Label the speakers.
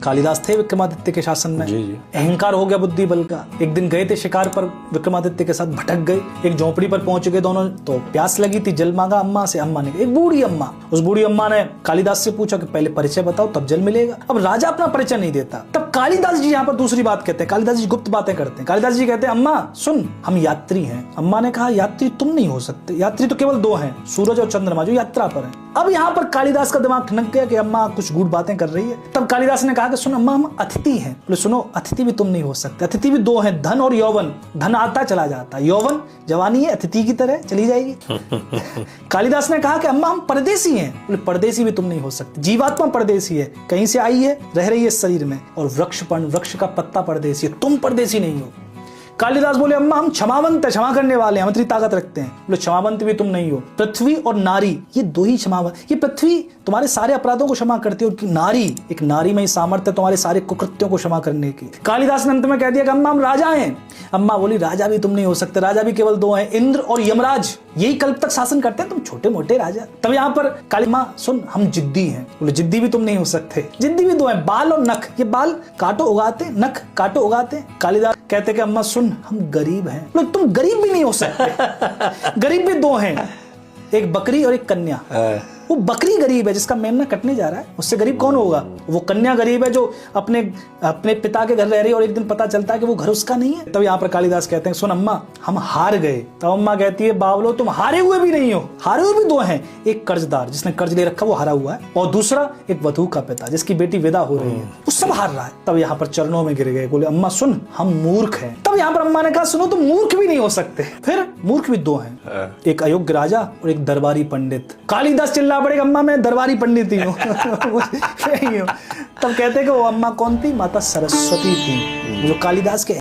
Speaker 1: कालिदास थे विक्रमादित्य के शासन में।
Speaker 2: जी जी।
Speaker 1: अहंकार हो गया बुद्धि बल का। एक दिन गए थे शिकार पर विक्रमादित्य के साथ, भटक गए, एक झोपड़ी पर पहुंच गए दोनों। तो प्यास लगी थी, जल मांगा अम्मा से। अम्मा ने, एक बूढ़ी अम्मा, उस बूढ़ी अम्मा ने कालिदास से पूछा कि पहले परिचय बताओ तब जल मिलेगा। अब राजा अपना परिचय नहीं देता। तब कालिदास जी यहाँ पर दूसरी बात कहते हैं। कालिदास जी गुप्त बातें करते हैं। कालिदास जी कहते हैं अम्मा सुन, हम यात्री हैं। अम्मा ने कहा यात्री तुम नहीं हो सकते, यात्री तो केवल दो हैं, सूरज और चंद्रमा, जो यात्रा पर है। अब यहाँ पर कालिदास का दिमाग ठनक गया कि अम्मा कुछ गूढ़ बातें कर रही है। तब कालिदास ने कहा कि सुन अम्मा, हम अतिथि हैं। बोले सुनो, अतिथि भी तुम नहीं हो सकते। अतिथि भी दो हैं, धन और यौवन। धन आता चला जाता, यौवन जवानी है, अतिथि की तरह चली जाएगी। कालिदास ने कहा कि अम्मा हम परदेसी हैं। बोले परदेसी भी तुम नहीं हो सकते। जीवात्मा परदेसी है, कहीं से आई है, रह रही है शरीर में। और वृक्ष का पत्ता परदेसी है, तुम परदेसी नहीं हो। कालिदास बोले अम्मा हम क्षमावंत है, क्षमा करने वाले हैं, हम इतनी ताकत रखते हैं। बोले क्षमावंत भी तुम नहीं हो। पृथ्वी और नारी, ये दो ही क्षमावंत। ये पृथ्वी तुम्हारे सारे अपराधों को क्षमा करती है, और नारी, एक नारी में ही सामर्थ्य तुम्हारे सारे कुकृत्यों को क्षमा करने की। कालिदास ने अंत में कह दिया कि अम्मा हम राजा हैं। अम्मा बोली राजा भी तुम नहीं हो सकते, राजा भी केवल दो हैं, इंद्र और यमराज, यही कल्प तक शासन करते हैं, तुम छोटे मोटे राजा। तब यहाँ पर काली माँ सुन, हम जिद्दी हैं। बोले जिद्दी भी तुम नहीं हो सकते। जिद्दी भी दो हैं, बाल और नख, ये बाल काटो उगाते, नख काटो उगाते। कालिदास कहते कि अम्मा सुन, हम गरीब हैं। बोले तुम गरीब भी नहीं हो सकते। गरीब भी दो हैं, एक बकरी और एक कन्या। वो बकरी गरीब है जिसका मेमना कटने जा रहा है, उससे गरीब कौन होगा? वो कन्या गरीब है जो अपने पिता के घर रह रही है और एक दिन पता चलता है कि वो घर उसका नहीं है। तब यहाँ पर कालिदास कहते हैं सुन अम्मा, हम हार गए। तब अम्मा कहती है बावलो, तुम हारे हुए भी नहीं हो। हारे हुए भी दो हैं, एक कर्जदार जिसने कर्ज ले रखा वो हारा हुआ है, और दूसरा एक वधू का पिता जिसकी बेटी विदा हो रही है, वो सब हार रहा है। तब यहाँ पर चरणों में गिर गए, बोले अम्मा सुन, हम मूर्ख हैं। तब यहाँ पर अम्मा ने कहा सुनो, तुम मूर्ख भी नहीं हो सकते। फिर मूर्ख भी दो हैं, एक अयोग्य राजा और एक दरबारी पंडित। कालिदास चिल्ला पड़े अम्मा मैं दरबारी पंडित ही हूँ। तब कहते कि वो अम्मा कौन थी? माता सरस्वती थी, जो कालिदास के